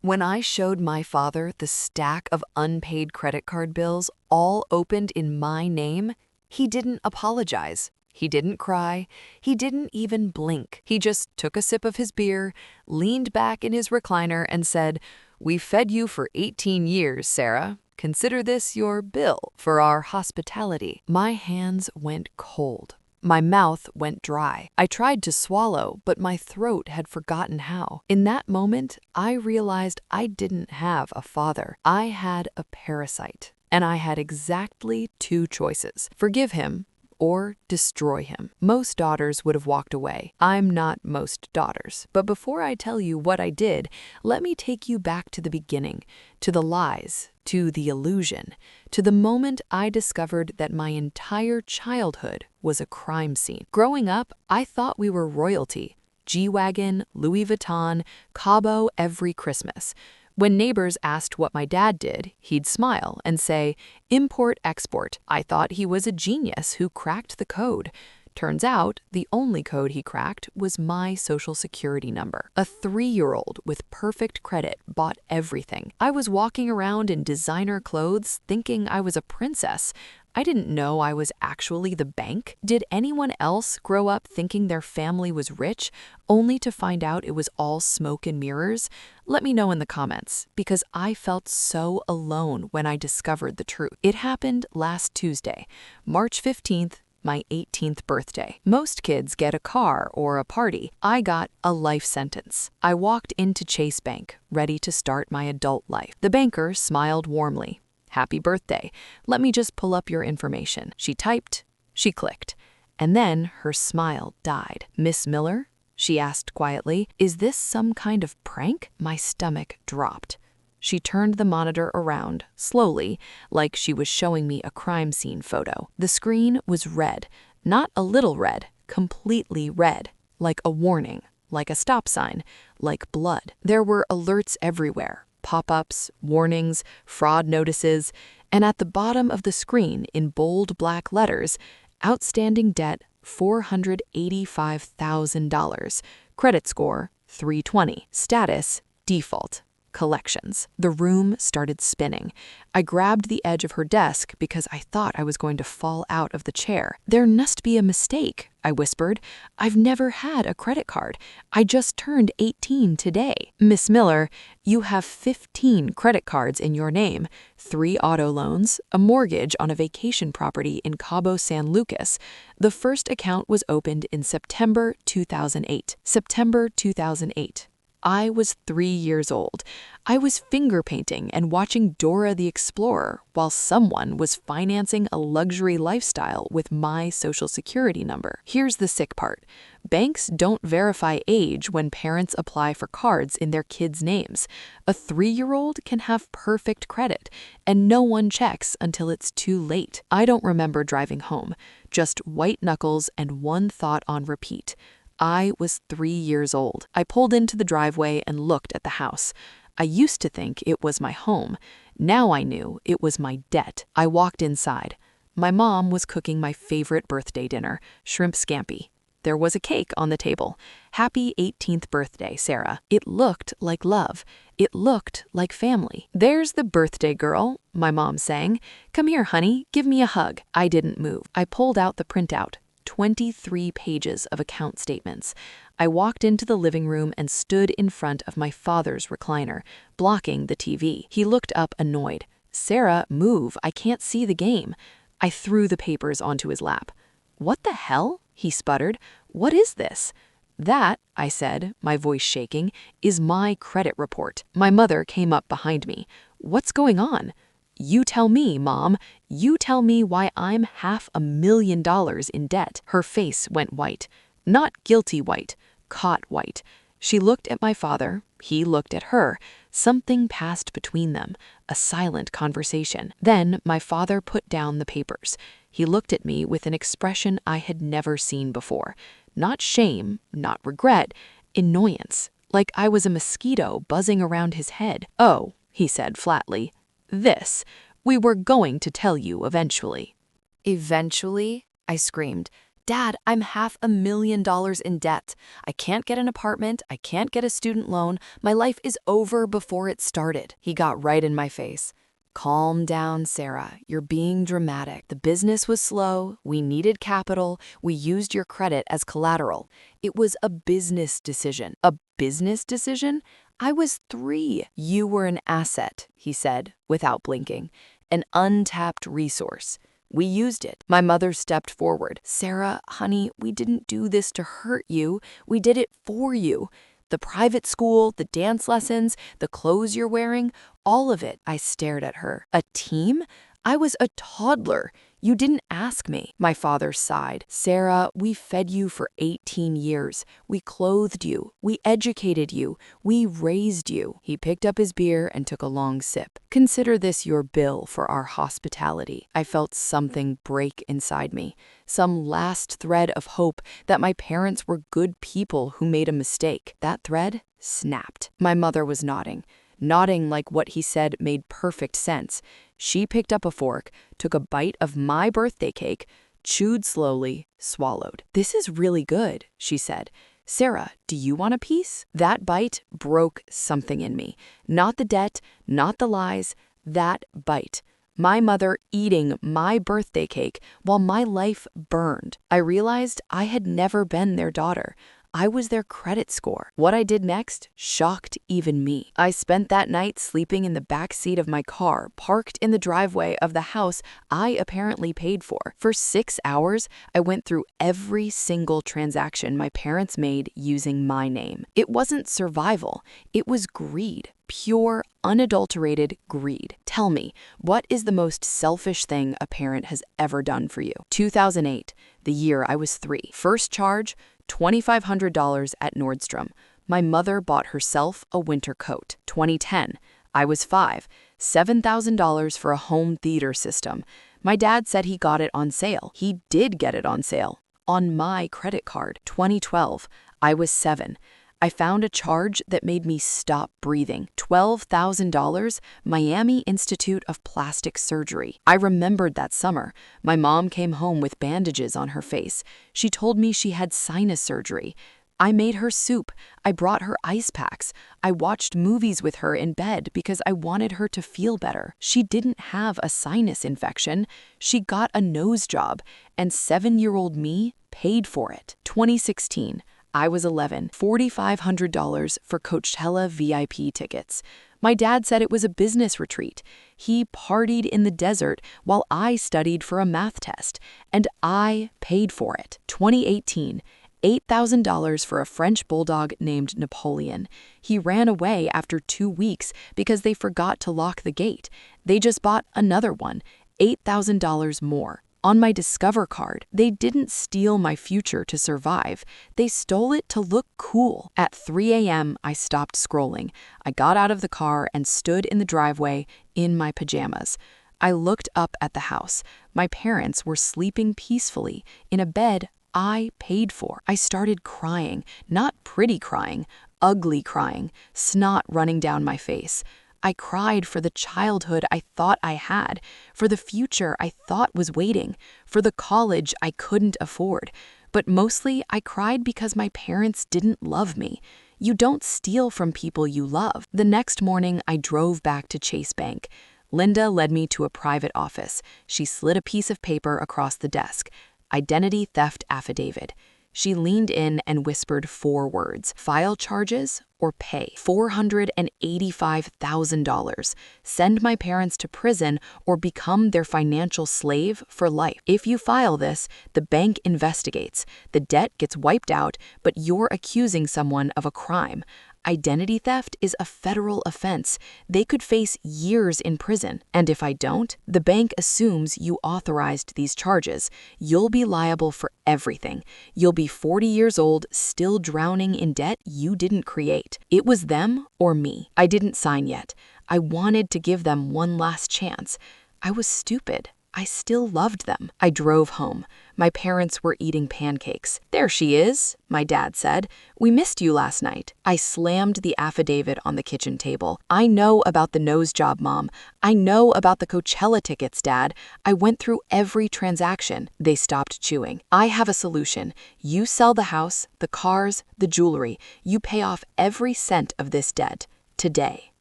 When I showed my father the stack of unpaid credit card bills all opened in my name, he didn't apologize. He didn't cry. He didn't even blink. He just took a sip of his beer, leaned back in his recliner, and said, "We fed you for 18 years, Sarah. Consider this your bill for our hospitality." My hands went cold. My mouth went dry. I tried to swallow, but my throat had forgotten how. In that moment, I realized I didn't have a father. I had a parasite. And I had exactly two choices: forgive him or destroy him. Most daughters would have walked away. I'm not most daughters. But before I tell you what I did, let me take you back to the beginning, to the lies, to the illusion, to the moment I discovered that my entire childhood was a crime scene. Growing up, I thought we were royalty. G-Wagon, Louis Vuitton, Cabo every Christmas. When neighbors asked what my dad did, he'd smile and say, "Import-export." I thought he was a genius who cracked the code. Turns out, the only code he cracked was my social security number. A 3-year-old with perfect credit bought everything. I was walking around in designer clothes thinking I was a princess. I didn't know I was actually the bank. Did anyone else grow up thinking their family was rich, only to find out it was all smoke and mirrors? Let me know in the comments, because I felt so alone when I discovered the truth. It happened last Tuesday, March 15th, my 18th birthday. Most kids get a car or a party. I got a life sentence. I walked into Chase Bank, ready to start my adult life. The banker smiled warmly. "Happy birthday. Let me just pull up your information." She typed, she clicked, and then her smile died. "Miss Miller?" she asked quietly. "Is this some kind of prank?" My stomach dropped. She turned the monitor around, slowly, like she was showing me a crime scene photo. The screen was red, not a little red, completely red, like a warning, like a stop sign, like blood. There were alerts everywhere. Pop-ups, warnings, fraud notices, and at the bottom of the screen in bold black letters, outstanding debt $485,000, credit score 320, status default. Collections. The room started spinning. I grabbed the edge of her desk because I thought I was going to fall out of the chair. "There must be a mistake," I whispered. "I've never had a credit card. I just turned 18 today." "Miss Miller, you have 15 credit cards in your name, 3 auto loans, a mortgage on a vacation property in Cabo San Lucas. The first account was opened in September 2008. September 2008. I was 3 years old. I was finger painting and watching Dora the Explorer while someone was financing a luxury lifestyle with my social security number. Here's the sick part. Banks don't verify age when parents apply for cards in their kids' names. A 3-year-old can have perfect credit, and no one checks until it's too late. I don't remember driving home, just white knuckles and one thought on repeat. I was 3 years old. I pulled into the driveway and looked at the house. I used to think it was my home. Now I knew it was my debt. I walked inside. My mom was cooking my favorite birthday dinner, shrimp scampi. There was a cake on the table. "Happy 18th birthday, Sarah." It looked like love. It looked like family. "There's the birthday girl," my mom sang. "Come here, honey, give me a hug." I didn't move. I pulled out the printout. 23 pages of account statements. I walked into the living room and stood in front of my father's recliner, blocking the TV. He looked up annoyed. "Sarah, move, I can't see the game." I threw the papers onto his lap. "What the hell?" he sputtered. "What is this?" "That," I said, my voice shaking, "is my credit report." My mother came up behind me. "What's going on?" "You tell me, Mom. You tell me why I'm $500,000 in debt." Her face went white. Not guilty white, caught white. She looked at my father. He looked at her. Something passed between them, a silent conversation. Then my father put down the papers. He looked at me with an expression I had never seen before. Not shame, not regret, annoyance, like I was a mosquito buzzing around his head. "Oh," he said flatly. "This. We were going to tell you eventually." "Eventually?" I screamed. Dad, I'm $500,000 in debt. I can't get an apartment. I can't get a student loan. My life is over before it started. He got right in my face. Calm down, Sarah. You're being dramatic. The business was slow. We needed capital. We used your credit as collateral. It was a business decision. A business decision? I was 3. You were an asset, he said, without blinking. An untapped resource. We used it. My mother stepped forward. Sarah, honey, we didn't do this to hurt you. We did it for you. The private school, the dance lessons, the clothes you're wearing, all of it. I stared at her. A team? I was a toddler. You didn't ask me. My father sighed. Sarah, we fed you for 18 years. We clothed you. We educated you. We raised you. He picked up his beer and took a long sip. Consider this your bill for our hospitality. I felt something break inside me. Some last thread of hope that my parents were good people who made a mistake. That thread snapped. My mother was nodding like what he said made perfect sense. She picked up a fork, took a bite of my birthday cake, chewed slowly, swallowed. This is really good, she said. Sarah, do you want a piece? That bite broke something in me. Not the debt, not the lies, that bite. My mother eating my birthday cake while my life burned. I realized I had never been their daughter. I was their credit score. What I did next shocked even me. I spent that night sleeping in the back seat of my car, parked in the driveway of the house I apparently paid for. For 6 hours, I went through every single transaction my parents made using my name. It wasn't survival, it was greed. Pure, unadulterated greed. Tell me, what is the most selfish thing a parent has ever done for you? 2008, the year I was 3. First charge, $2,500 at Nordstrom. My mother bought herself a winter coat. 2010, I was 5. $7,000 for a home theater system. My dad said he got it on sale. He did get it on sale. On my credit card. 2012, I was 7. I found a charge that made me stop breathing. $12,000, Miami Institute of Plastic Surgery. I remembered that summer. My mom came home with bandages on her face. She told me she had sinus surgery. I made her soup. I brought her ice packs. I watched movies with her in bed because I wanted her to feel better. She didn't have a sinus infection. She got a nose job, and 7-year-old me paid for it. 2016. I was 11, $4,500 for Coachella VIP tickets. My dad said it was a business retreat. He partied in the desert while I studied for a math test, and I paid for it. 2018, $8,000 for a French bulldog named Napoleon. He ran away after 2 weeks because they forgot to lock the gate. They just bought another one, $8,000 more. On my Discover card, they didn't steal my future to survive. They stole it to look cool. At 3 a.m., I stopped scrolling. I got out of the car and stood in the driveway in my pajamas. I looked up at the house. My parents were sleeping peacefully in a bed I paid for. I started crying, not pretty crying, ugly crying, snot running down my face. I cried for the childhood I thought I had, for the future I thought was waiting, for the college I couldn't afford. But mostly I cried because my parents didn't love me. You don't steal from people you love. The next morning, I drove back to Chase Bank. Linda led me to a private office. She slid a piece of paper across the desk. Identity theft affidavit. She leaned in and whispered 4 words: file charges or pay. $485,000. Send my parents to prison or become their financial slave for life. If you file this, the bank investigates. The debt gets wiped out, but you're accusing someone of a crime. Identity theft is a federal offense. They could face years in prison. And if I don't, the bank assumes you authorized these charges. You'll be liable for everything. You'll be 40 years old, still drowning in debt you didn't create. It was them or me. I didn't sign yet. I wanted to give them one last chance. I was stupid. I still loved them. I drove home. My parents were eating pancakes. "There she is," my dad said. "We missed you last night." I slammed the affidavit on the kitchen table. "I know about the nose job, Mom. I know about the Coachella tickets, Dad. I went through every transaction." They stopped chewing. "I have a solution. You sell the house, the cars, the jewelry. You pay off every cent of this debt. Today."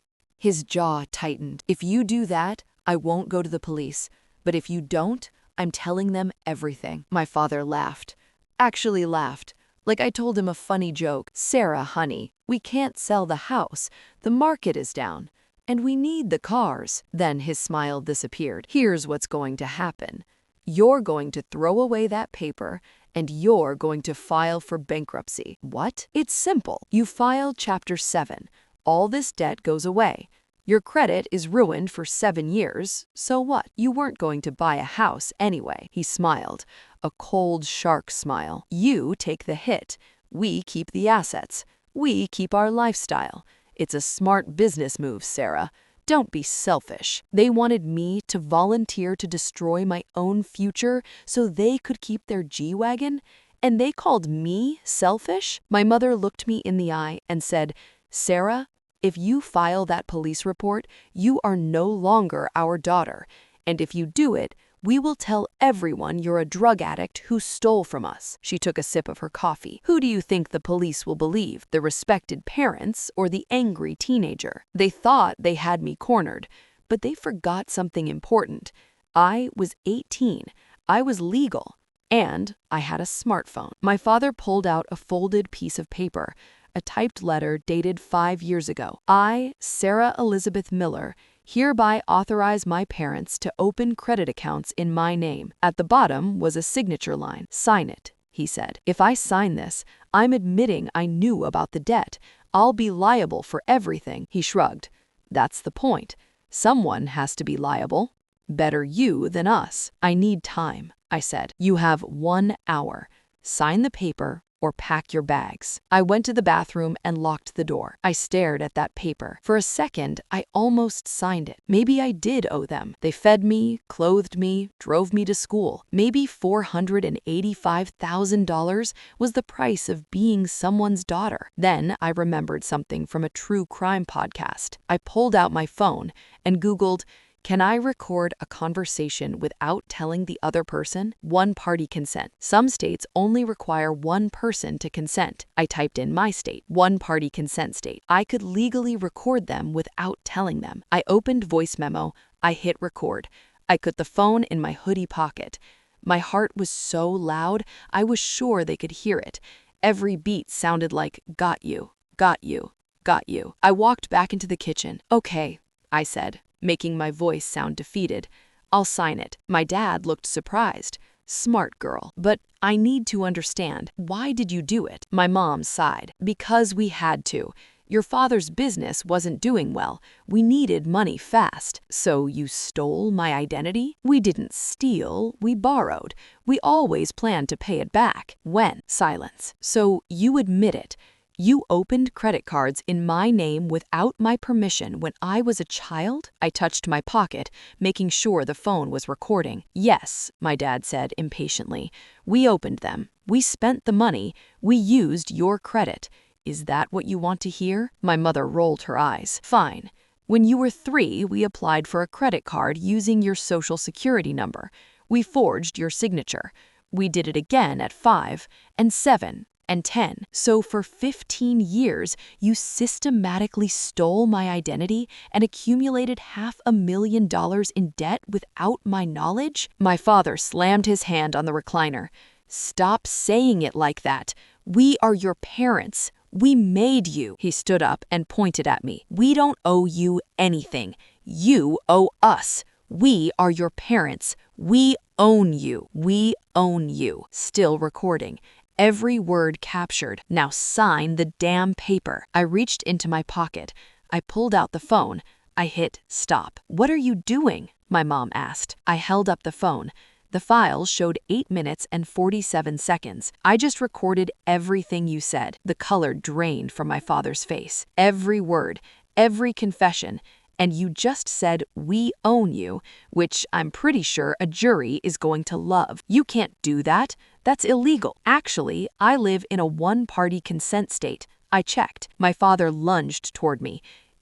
His jaw tightened. "If you do that, I won't go to the police. But if you don't, I'm telling them everything." My father laughed. Actually laughed. Like I told him a funny joke. "Sarah, honey, we can't sell the house. The market is down. And we need the cars." Then his smile disappeared. "Here's what's going to happen. You're going to throw away that paper, and you're going to file for bankruptcy." "What?" "It's simple. You file Chapter 7. All this debt goes away. Your credit is ruined for 7 years, so what? You weren't going to buy a house anyway." He smiled, a cold shark smile. "You take the hit. We keep the assets. We keep our lifestyle. It's a smart business move, Sarah. Don't be selfish." They wanted me to volunteer to destroy my own future so they could keep their G-Wagon? And they called me selfish? My mother looked me in the eye and said, "Sarah, if you file that police report, you are no longer our daughter. And if you do it, we will tell everyone you're a drug addict who stole from us." She took a sip of her coffee. "Who do you think the police will believe, the respected parents or the angry teenager?" They thought they had me cornered, but they forgot something important. I was 18. I was legal. And I had a smartphone. My father pulled out a folded piece of paper, a typed letter dated 5 years ago. "I, Sarah Elizabeth Miller, hereby authorize my parents to open credit accounts in my name." At the bottom was a signature line. "Sign it," he said. "If I sign this, I'm admitting I knew about the debt. I'll be liable for everything." He shrugged. "That's the point. Someone has to be liable. Better you than us." "I need time," I said. "You have 1 hour. Sign the paper or pack your bags." I went to the bathroom and locked the door. I stared at that paper. For a second, I almost signed it. Maybe I did owe them. They fed me, clothed me, drove me to school. Maybe $485,000 was the price of being someone's daughter. Then I remembered something from a true crime podcast. I pulled out my phone and Googled, "Can I record a conversation without telling the other person?" One-party consent. Some states only require one person to consent. I typed in my state, one-party consent state. I could legally record them without telling them. I opened voice memo. I hit record. I put the phone in my hoodie pocket. My heart was so loud, I was sure they could hear it. Every beat sounded like, "Got you, got you, got you." I walked back into the kitchen. "Okay," I said, making my voice sound defeated. "I'll sign it." My dad looked surprised. "Smart girl. But I need to understand. Why did you do it?" My mom sighed. "Because we had to. Your father's business wasn't doing well. We needed money fast." "So you stole my identity?" "We didn't steal. We borrowed. We always planned to pay it back." "When?" Silence. "So you admit it. You opened credit cards in my name without my permission when I was a child?" I touched my pocket, making sure the phone was recording. "Yes," my dad said impatiently. "We opened them. We spent the money. We used your credit. Is that what you want to hear?" My mother rolled her eyes. "Fine. When you were 3, we applied for a credit card using your social security number. We forged your signature. We did it again at 5 and 7. And 10. So for 15 years, you systematically stole my identity and accumulated $500,000 in debt without my knowledge?" My father slammed his hand on the recliner. "Stop saying it like that. We are your parents. We made you." He stood up and pointed at me. "We don't owe you anything. You owe us. We are your parents. We own you. We own you." Still recording. Every word captured. "Now sign the damn paper." I reached into my pocket. I pulled out the phone. I hit stop. "What are you doing?" my mom asked. I held up the phone. The file showed 8 minutes and 47 seconds. "I just recorded everything you said." The color drained from my father's face. Every word, every confession, And you just said, "We own you," which I'm pretty sure a jury is going to love. You can't do that. That's illegal. Actually, I live in a one-party consent state. I checked. My father lunged toward me.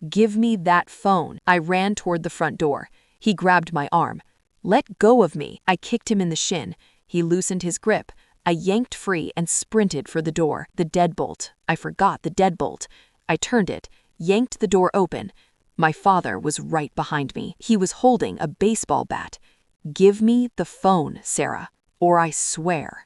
"Give me that phone." I ran toward the front door. He grabbed my arm. "Let go of me." I kicked him in the shin. He loosened his grip. I yanked free and sprinted for the door. The deadbolt. I forgot the deadbolt. I turned it, yanked the door open. My father was right behind me. He was holding a baseball bat. "Give me the phone, Sarah, or I swear."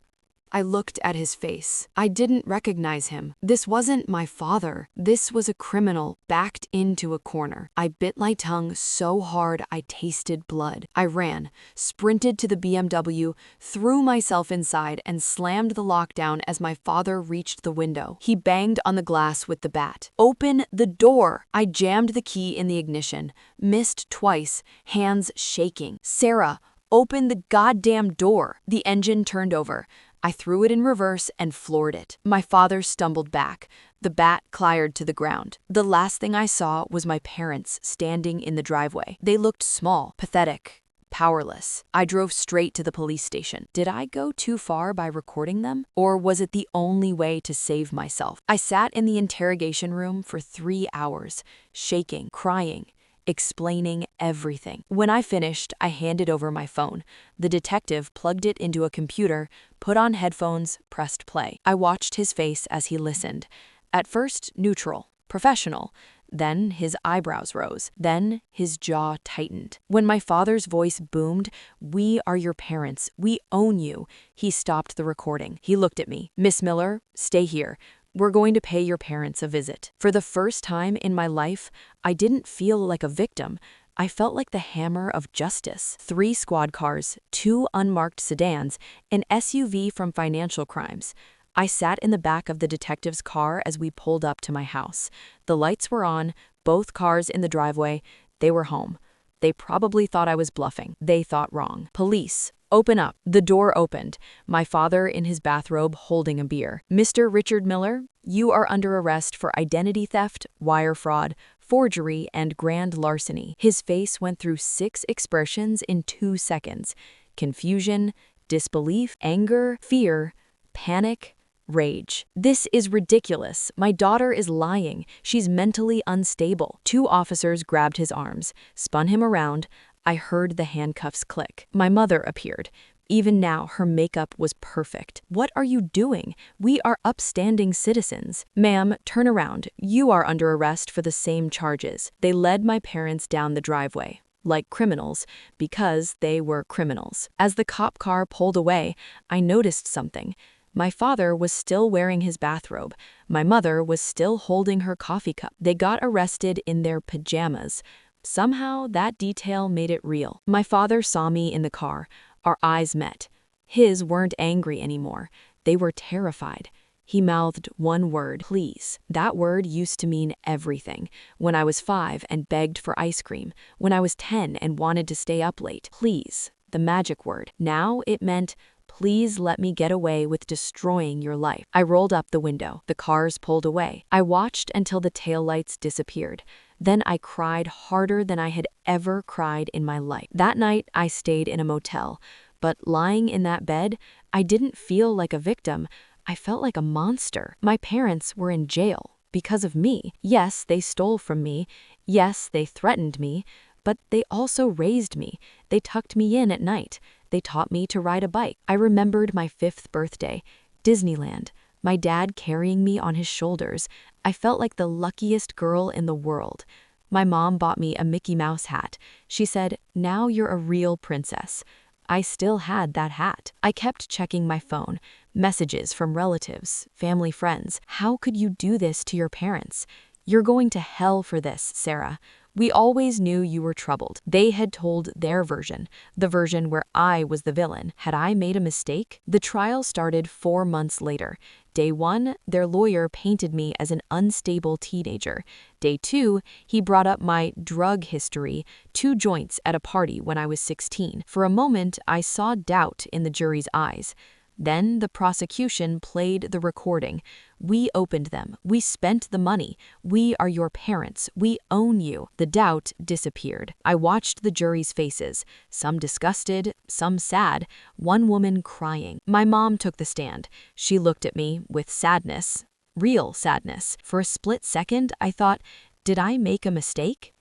I looked at his face. I didn't recognize him. This wasn't my father. This was a criminal backed into a corner. I bit my tongue so hard I tasted blood. I ran, sprinted to the BMW, threw myself inside, and slammed the lock down as my father reached the window. He banged on the glass with the bat. "Open the door!" I jammed the key in the ignition, missed twice, hands shaking. "Sarah, open the goddamn door!" The engine turned over. I threw it in reverse and floored it. My father stumbled back. The bat clattered to the ground. The last thing I saw was my parents standing in the driveway. They looked small, pathetic, powerless. I drove straight to the police station. Did I go too far by recording them? Or was it the only way to save myself? I sat in the interrogation room for 3 hours, shaking, crying, explaining everything. When I finished, I handed over my phone. The detective plugged it into a computer, put on headphones, pressed play. I watched his face as he listened. At first, neutral, professional. Then his eyebrows rose. Then his jaw tightened. When my father's voice boomed, "We are your parents. We own you," he stopped the recording. He looked at me. "Miss Miller, stay here. We're going to pay your parents a visit." For the first time in my life, I didn't feel like a victim. I felt like the hammer of justice. 3 squad cars, 2 unmarked sedans, an SUV from financial crimes. I sat in the back of the detective's car as we pulled up to my house. The lights were on, both cars in the driveway. They were home. They probably thought I was bluffing. They thought wrong. "Police, open up." The door opened. My father in his bathrobe holding a beer. "Mr. Richard Miller, you are under arrest for identity theft, wire fraud, forgery, and grand larceny." His face went through 6 expressions in 2 seconds. Confusion, disbelief, anger, fear, panic, rage. "This is ridiculous. My daughter is lying. She's mentally unstable." 2 officers grabbed his arms, spun him around. I heard the handcuffs click. My mother appeared. Even now, her makeup was perfect. "What are you doing? We are upstanding citizens." "Ma'am, turn around. You are under arrest for the same charges." They led my parents down the driveway, like criminals, because they were criminals. As the cop car pulled away, I noticed something. My father was still wearing his bathrobe. My mother was still holding her coffee cup. They got arrested in their pajamas. Somehow, that detail made it real. My father saw me in the car. Our eyes met. His weren't angry anymore. They were terrified. He mouthed one word, "Please." That word used to mean everything. When I was 5 and begged for ice cream. When I was 10 and wanted to stay up late. Please, the magic word. Now it meant, "Please let me get away with destroying your life." I rolled up the window. The cars pulled away. I watched until the taillights disappeared. Then I cried harder than I had ever cried in my life. That night, I stayed in a motel. But lying in that bed, I didn't feel like a victim. I felt like a monster. My parents were in jail because of me. Yes, they stole from me. Yes, they threatened me. But they also raised me. They tucked me in at night. They taught me to ride a bike. I remembered my 5th birthday, Disneyland, my dad carrying me on his shoulders. I felt like the luckiest girl in the world. My mom bought me a Mickey Mouse hat. She said, "Now you're a real princess." I still had that hat. I kept checking my phone. Messages from relatives, family, friends. "How could you do this to your parents? You're going to hell for this, Sarah. We always knew you were troubled." They had told their version, the version where I was the villain. Had I made a mistake? The trial started 4 months later. Day 1, their lawyer painted me as an unstable teenager. Day 2, he brought up my drug history, 2 joints at a party when I was 16. For a moment, I saw doubt in the jury's eyes. Then the prosecution played the recording. We opened them. We spent the money. We are your parents. We own you. The doubt disappeared. I watched the jury's faces, some disgusted, some sad, one woman crying. My mom took the stand. She looked at me with sadness, real sadness. For a split second, I thought, did I make a mistake?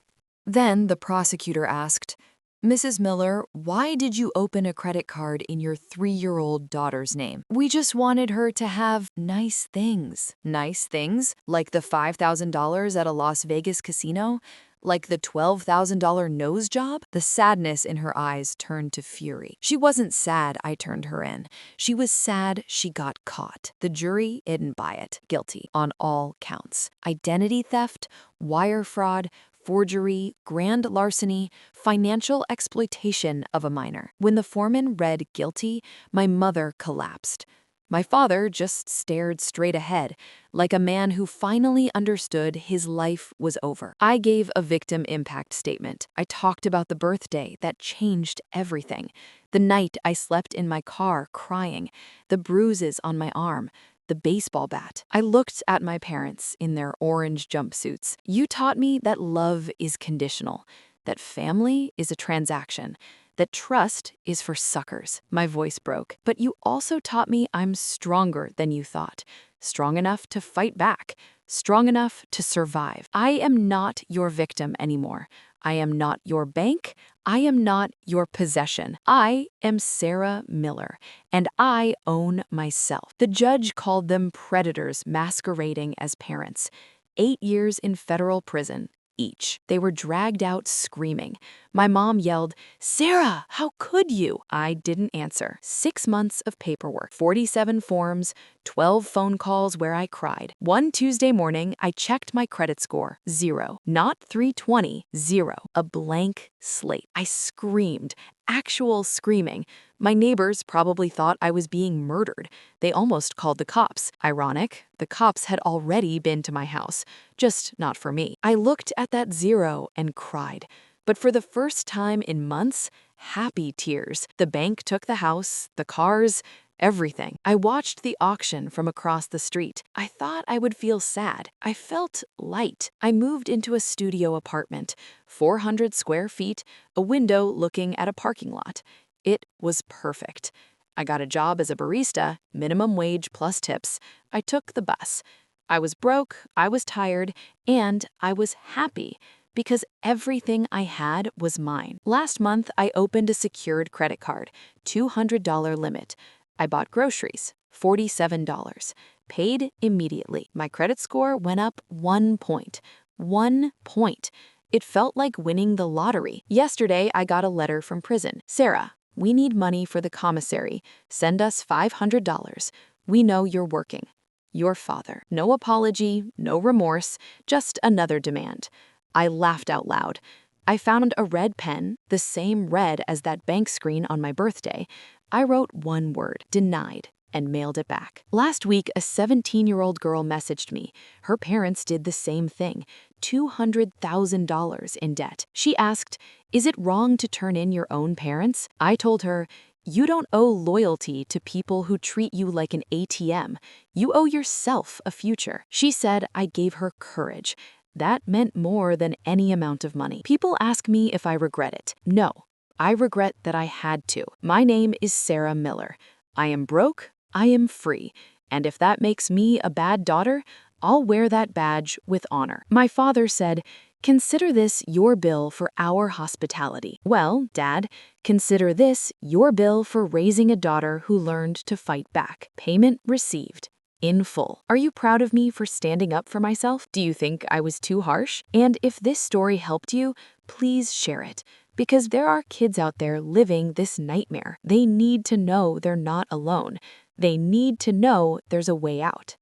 Then the prosecutor asked, Mrs. Miller, why did you open a credit card in your 3-year-old daughter's name? We just wanted her to have nice things. Nice things? Like the $5,000 at a Las Vegas casino? Like the $12,000 nose job? The sadness in her eyes turned to fury. She wasn't sad I turned her in. She was sad she got caught. The jury didn't buy it. Guilty on all counts. Identity theft, wire fraud, forgery, grand larceny, financial exploitation of a minor. When the foreman read guilty, my mother collapsed. My father just stared straight ahead, like a man who finally understood his life was over. I gave a victim impact statement. I talked about the birthday that changed everything, the night I slept in my car crying, the bruises on my arm, the baseball bat. I looked at my parents in their orange jumpsuits. You taught me that love is conditional, that family is a transaction, that trust is for suckers. My voice broke. But you also taught me I'm stronger than you thought, strong enough to fight back, strong enough to survive. I am not your victim anymore. I am not your bank. I am not your possession. I am Sarah Miller, and I own myself. The judge called them predators masquerading as parents. 8 years in federal prison, each. They were dragged out screaming. My mom yelled, "Sarah, how could you?" I didn't answer. 6 months of paperwork, 47 forms, 12 phone calls where I cried. One Tuesday morning, I checked my credit score. 0. Not 320, 0. A blank slate. I screamed, actual screaming. My neighbors probably thought I was being murdered. They almost called the cops. Ironic, the cops had already been to my house, just not for me. I looked at that 0 and cried. But for the first time in months, happy tears. The bank took the house, the cars, everything. I watched the auction from across the street. I thought I would feel sad. I felt light. I moved into a studio apartment, 400 square feet, a window looking at a parking lot. It was perfect. I got a job as a barista, minimum wage plus tips. I took the bus. I was broke, I was tired, and I was happy because everything I had was mine. Last month, I opened a secured credit card, $200 limit. I bought groceries, $47. Paid immediately. My credit score went up 1 point. 1 point. It felt like winning the lottery. Yesterday, I got a letter from prison. Sarah, we need money for the commissary. Send us $500. We know you're working. Your father. No apology, no remorse, just another demand. I laughed out loud. I found a red pen, the same red as that bank screen on my birthday. I wrote one word, denied, and mailed it back. Last week, a 17-year-old girl messaged me. Her parents did the same thing, $200,000 in debt. She asked, is it wrong to turn in your own parents? I told her, you don't owe loyalty to people who treat you like an ATM. You owe yourself a future. She said I gave her courage. That meant more than any amount of money. People ask me if I regret it. No, I regret that I had to. My name is Sarah Miller. I am broke, I am free, and if that makes me a bad daughter, I'll wear that badge with honor. My father said, consider this your bill for our hospitality. Well, Dad, consider this your bill for raising a daughter who learned to fight back. Payment received. In full. Are you proud of me for standing up for myself? Do you think I was too harsh? And if this story helped you, please share it, because there are kids out there living this nightmare. They need to know they're not alone. They need to know there's a way out.